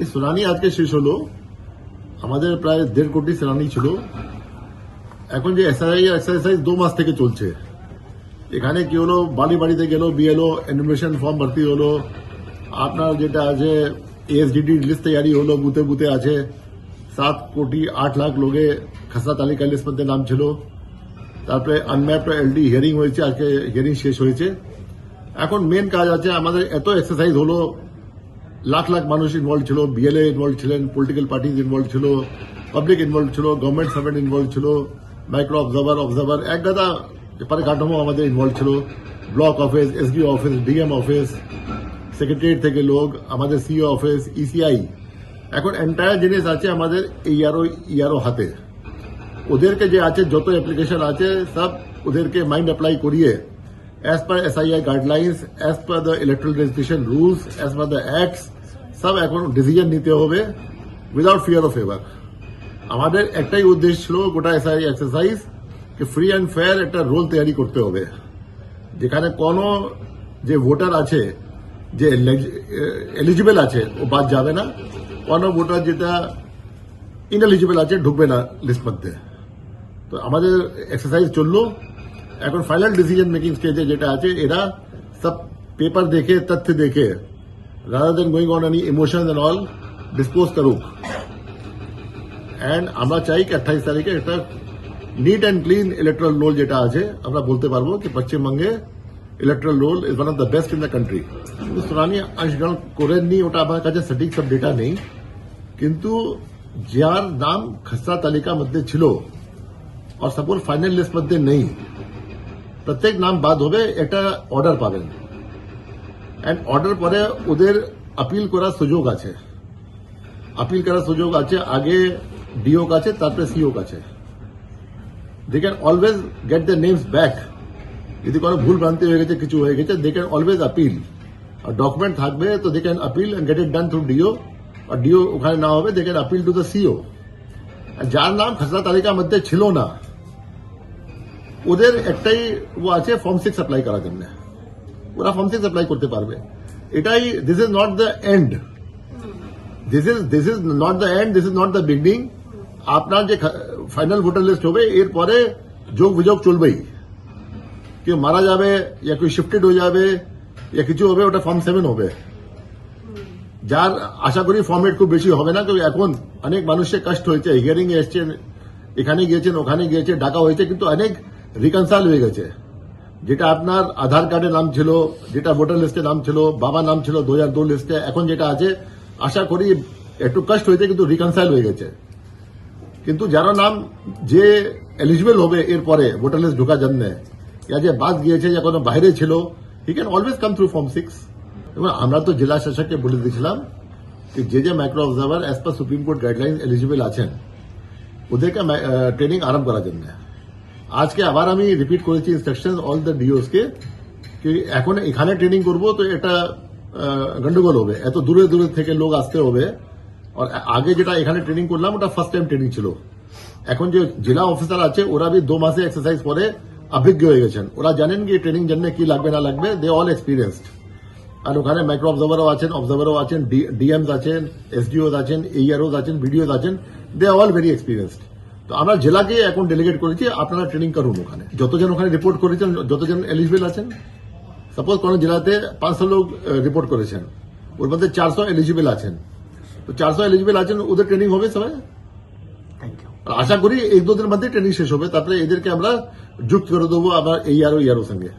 এই শুনানি আজকে শেষ হলো। আমাদের প্রায় 1.5 কোটি শুনানি ছিল। এখন যে এসআইআই এক্সারসাইজ 2 মাস থেকে চলছে। এখানে কি হলো, বাড়িতে গেল, বিএলও এনুমেরেশন ফর্ম ভর্তি হলো, আপনার যেটা আছে এএসডিডি লিস্ট তৈরি হলো, বুথে বুথে আছে। 7 কোটি 8 লাখ লোকে খসড়া তালিকা লিস্ট মধ্যে নাম ছিল। তারপরে আনম্যাপড এলডি হিয়ারিং হয়েছে, আজকে হিয়ারিং শেষ হয়েছে। এখন মেন কাজ আছে আমাদের। এত এক্সারসাইজ হলো, লাখ লাখ মানুষ ইনভলভ ছিল, বিএলএ ইনভলভ ছিলেন, পলিটিক্যাল পার্টিজ ইনভলভ ছিল, পাবলিক ইনভলভ ছিল, গভর্নমেন্ট সার্ভেন্ট ইনভলভ ছিল, মাইক্রো অবজারভার এক গাদা পরিকাঠামো আমাদের ইনভলভ ছিল। Block office, SDO office, DM office, secretariat থেকে লোক, আমাদের সিও অফিস, ইসিআই। এখন এন্টায়ার জিনিস আছে আমাদের ইয়ারও হাতে। ওদেরকে যে আছে যত অ্যাপ্লিকেশন আছে সব ওদেরকে মাইন্ড অ্যাপ্লাই করিয়ে as per SII guidelines, as per the electoral registration rules, as per the acts, সব এখন ডিসিশন নিতে হবে উইদাউট ফিয়ার অফ ফেভার। আমাদের একটাই উদ্দেশ্য ছিল গোটা এসআইআই এক্সারসাইজ যে ফ্রি অ্যান্ড ফেয়ার একটা রোল তৈরি করতে হবে, যেখানে কোনো যে ভোটার আছে যে এলিজিবল আছে ও বাদ যাবে না, কোনো ভোটার যেটা ইনএলিজিবল আছে ঢুকবে না লিস্ট মধ্যে। তো আমাদের এক্সারসাইজ চললো। এখন ফাইনাল ডিসিশন মেকিং স্টেজে যেটা আছে, এরা সব পেপার দেখে, তথ্য দেখে, rather than going on any emotion and all, dispose করুক। এন্ড আমরা চাই কি 28 তারিখে একটা neat and clean electoral roll যেটা আছে, আমরা বলতে পারবো কি পশ্চিমবঙ্গে electoral roll is one of the best in the country. শুনানি অংশগ্রহণ করেননি, ওটা আমার কাছে সঠিক সব ডেটা নেই, কিন্তু যার নাম খসড়া তালিকা মধ্যে ছিল আর সাপোজ ফাইনাল লিস্ট মধ্যে নেই, প্রত্যেক নাম বাদ হবে, একটা অর্ডার পাবেন। এন্ড অর্ডার পরে ওদের আপিল করার সুযোগ আছে। আগে ডিও কাছে, তারপরে সিও কাছে। They can always get the names back. যদি কোনো ভুল ভ্রান্তি হয়ে গেছে, কিছু হয়ে গেছে, দে ক্যান অলওয়েজ আপিল। আর ডকুমেন্ট থাকবে তো they can appeal and get it done through DO. আর ডিও ওখানে না হবে, they can appeal to the CO. যার নাম খসড়া তালিকার মধ্যে ছিল না, ওদের একটাই ও আছে ফর্ম 6 অ্যাপ্লাই করার জন্য। ওরা ফর্ম 6 অ্যাপ্লাই করতে পারবে। এটাই, this is not the end, this is not the end, this is not the beginning. আপনার যে ফাইনাল ভোটার লিস্ট হবে, এরপরে যোগ বিযোগ চলবেই। কেউ মারা যাবে, ইয়া কেউ শিফটেড হয়ে যাবে, ইয়া কিছু হবে, ওটা ফর্ম 7 হবে। যার আশা করি ফর্ম 8 খুব বেশি হবে না, কারণ এখন অনেক মানুষের কষ্ট হয়েছে, হিয়ারিং এ এসছেন, এখানে গিয়েছেন, ওখানে গিয়েছে, ডাকা হয়েছে, কিন্তু অনেক রিকনসাইল হয়ে গেছে। যেটা আপনার আধার কার্ডে নাম ছিল, যেটা ভোটার লিস্টে নাম ছিল, বাবা নাম ছিল 2002 লিস্টে, এখন যেটা আছে, আশা করি একটু কষ্ট হয়েছে, কিন্তু রিকনসাইল হয়ে গেছে। কিন্তু যারা নাম যে এলিজিবল হবে এরপরে ভোটার লিস্ট ঢোকার জন্য, ইয়া যে বাদ গিয়েছে, যা কোনো বাইরে ছিল, he can always come through form 6। এবং আমরা তো জেলা শাসককে বলে দিয়েছিলাম যে যে micro observer as per supreme court guideline eligible আছেন, ওদেরকে ট্রেনিং আরম্ভ করার জন্য। আজকে আবার আমি রিপিট করেছি ইনস্ট্রাকশন অল দ্য ডিওস কে, কি এখন এখানে ট্রেনিং করবো তো এটা গন্ডগোল হবে, এত দূরে দূরে থেকে লোক আসতে হবে। আর আগে যেটা এখানে ট্রেনিং করলাম, ওটা ফার্স্ট টাইম ট্রেনিং ছিল। এখন যে জেলা অফিসার আছে, ওরা भी 2 মাসে এক্সারসাইজ পরে অভিজ্ঞ হয়ে গেছেন। ওরা জানেন কি ট্রেনিং জন্য কি লাগবে না লাগবে, দে অল এক্সপিরিয়েন্সড। আর ওখানে মাইক্রো অবজারভারও আছেন, ডিএমস আছেন, এসডিওস আছেন, এইআরওস আছেন, বিডিওস আছেন, দে অল ভেরি এক্সপিরিয়েন্সড। তো আমরা জেলাকে এখন ডেলিগেট করেছি, আপনারা ট্রেনিং করুন ওখানে। যতজন ওখানে রিপোর্ট করেছেন, যতজন এলিজিবল আছেন, সাপোজ কোন জেলাতে 500 লোক রিপোর্ট করেছেন, ওর মধ্যে 400 এলিজিবল আছেন, তো 400 এলিজিবল আছেন, ওদের ট্রেনিং হবে সবাই। আশা করি 1-2 দিনের মধ্যে ট্রেনিং শেষ হবে, তারপরে এদেরকে আমরা যুক্ত করে দেবো আবার এইআরও সঙ্গে।